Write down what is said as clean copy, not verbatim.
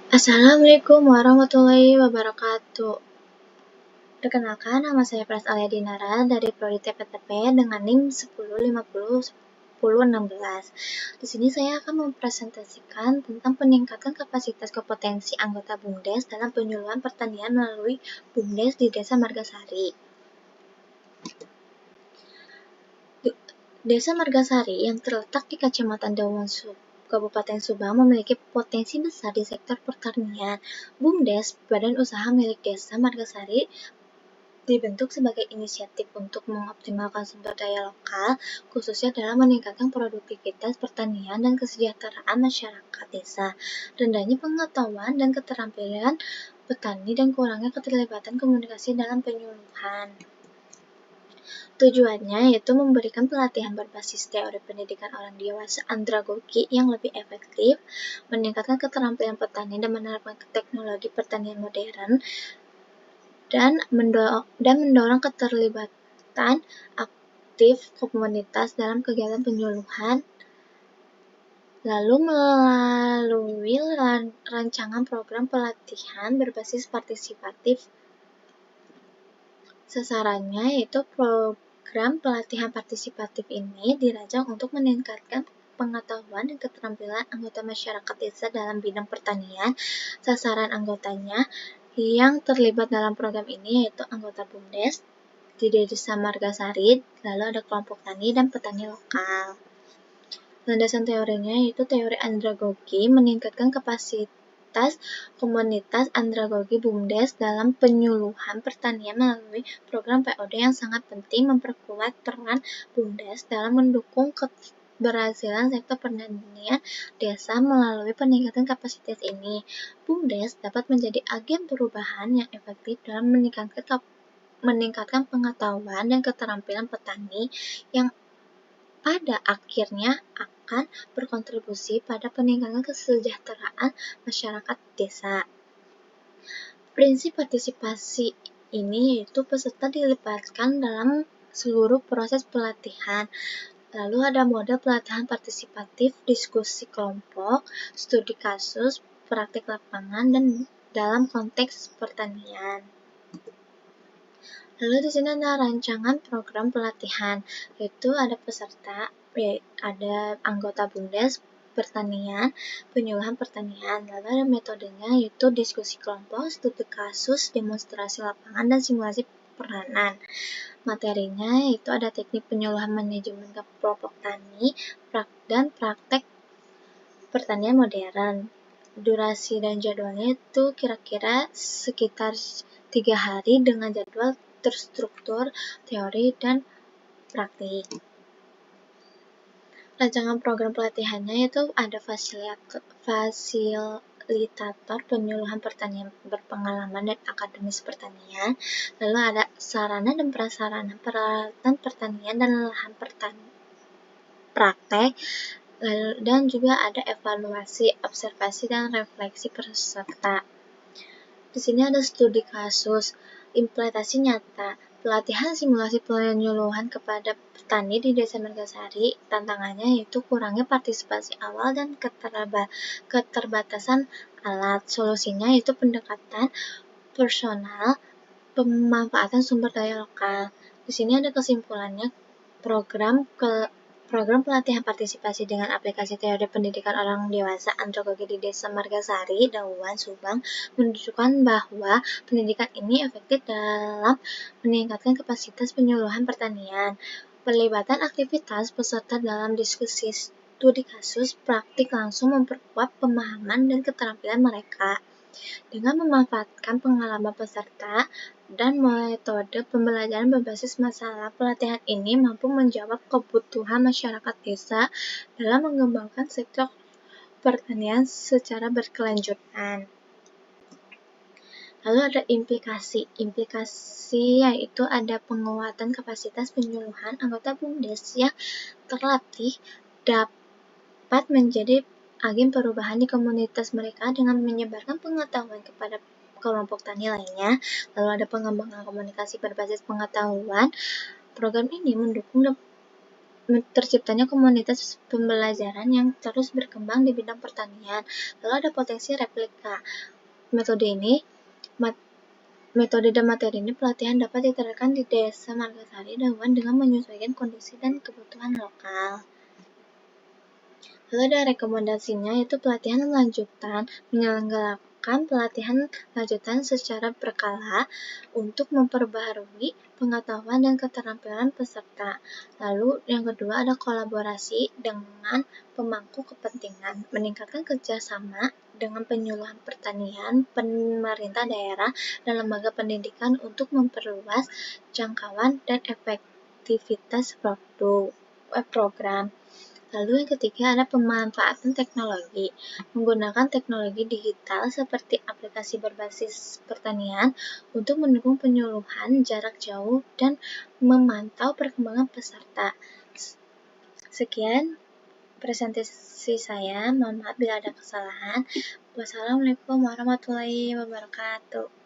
Assalamualaikum warahmatullahi wabarakatuh. Perkenalkan, nama saya Pras Alia Dinara dari Prodi TPTP dengan NIM 10501016. Di sini saya akan mempresentasikan tentang peningkatan kapasitas kompetensi anggota BUMDes dalam penyuluhan pertanian melalui BUMDes di Desa Margasari. Desa Margasari yang terletak di Kecamatan Dawang Kabupaten Subang memiliki potensi besar di sektor pertanian. BUMDes, badan usaha milik Desa Margasari, dibentuk sebagai inisiatif untuk mengoptimalkan sumber daya lokal, khususnya dalam meningkatkan produktivitas pertanian dan kesejahteraan masyarakat desa. Rendahnya pengetahuan dan keterampilan petani dan kurangnya keterlibatan komunikasi dalam penyuluhan. Tujuannya yaitu memberikan pelatihan berbasis teori pendidikan orang dewasa andragogi yang lebih efektif, meningkatkan keterampilan petani dan menerapkan teknologi pertanian modern, dan mendorong keterlibatan aktif komunitas dalam kegiatan penyuluhan, lalu melalui rancangan program pelatihan berbasis partisipatif. Sasarannya yaitu program pelatihan partisipatif ini dirancang untuk meningkatkan pengetahuan dan keterampilan anggota masyarakat desa dalam bidang pertanian. Sasaran anggotanya yang terlibat dalam program ini yaitu anggota BUMDes di Desa Margasari, lalu ada kelompok tani dan petani lokal. Landasan teorinya yaitu teori andragogi, meningkatkan kapasitas komunitas andragogi BUMDes dalam penyuluhan pertanian melalui program POD yang sangat penting memperkuat peran BUMDes dalam mendukung keberhasilan sektor pertanian desa melalui peningkatan kapasitas ini. BUMDes dapat menjadi agen perubahan yang efektif dalam meningkatkan pengetahuan dan keterampilan petani yang pada akhirnya akan berkontribusi pada peningkatan kesejahteraan masyarakat desa. Prinsip partisipasi ini yaitu peserta dilibatkan dalam seluruh proses pelatihan. Lalu ada model pelatihan partisipatif, diskusi kelompok, studi kasus, praktik lapangan, dan dalam konteks pertanian. Lalu di sini ada rancangan program pelatihan, yaitu ada peserta, ada anggota BUMDes pertanian, penyuluhan pertanian. Lalu ada metodenya yaitu diskusi kelompok, studi kasus, demonstrasi lapangan, dan simulasi peranan. Materinya yaitu ada teknik penyuluhan manajemen kelompok tani dan praktek pertanian modern. Durasi dan jadwalnya itu kira-kira sekitar 3 hari dengan jadwal terstruktur, teori, dan praktik. Rancangan program pelatihannya itu ada fasilitator penyuluhan pertanian berpengalaman dan akademis pertanian, lalu ada sarana dan prasarana peralatan pertanian dan lahan praktek, dan juga ada evaluasi, observasi, dan refleksi peserta. Di sini ada studi kasus, implementasi nyata, pelatihan simulasi penyuluhan kepada petani di Desa Margasari. Tantangannya yaitu kurangnya partisipasi awal dan keterbatasan alat. Solusinya yaitu pendekatan personal, pemanfaatan sumber daya lokal. Di sini ada kesimpulannya, program pelatihan partisipasi dengan aplikasi teori pendidikan orang dewasa andragogi di Desa Margasari, Dawan, Subang menunjukkan bahwa pendidikan ini efektif dalam meningkatkan kapasitas penyuluhan pertanian. Pelibatan aktivitas peserta dalam diskusi studi kasus praktik langsung memperkuat pemahaman dan keterampilan mereka. Dengan memanfaatkan pengalaman peserta dan metode pembelajaran berbasis masalah, pelatihan ini mampu menjawab kebutuhan masyarakat desa dalam mengembangkan sektor pertanian secara berkelanjutan. Lalu ada implikasi. Implikasi yaitu ada penguatan kapasitas penyuluhan anggota BUMDes yang terlatih dapat menjadi agen perubahan di komunitas mereka dengan menyebarkan pengetahuan kepada kelompok tani lainnya. Lalu ada pengembangan komunikasi berbasis pengetahuan. Program ini mendukung terciptanya komunitas pembelajaran yang terus berkembang di bidang pertanian. Lalu ada potensi replika. Metode dan materi ini pelatihan dapat diterapkan di Desa Margasari Dawan dengan menyesuaikan kondisi dan kebutuhan lokal. Lalu ada rekomendasinya, yaitu pelatihan lanjutan, menyelenggarakan pelatihan lanjutan secara berkala untuk memperbaharui pengetahuan dan keterampilan peserta. Lalu yang kedua ada kolaborasi dengan pemangku kepentingan, meningkatkan kerjasama dengan penyuluhan pertanian, pemerintah daerah, dan lembaga pendidikan untuk memperluas jangkauan dan efektivitas program. Lalu yang ketiga ada pemanfaatan teknologi. Menggunakan teknologi digital seperti aplikasi berbasis pertanian untuk mendukung penyuluhan jarak jauh dan memantau perkembangan peserta. Sekian presentasi saya. Mohon maaf bila ada kesalahan. Wassalamualaikum warahmatullahi wabarakatuh.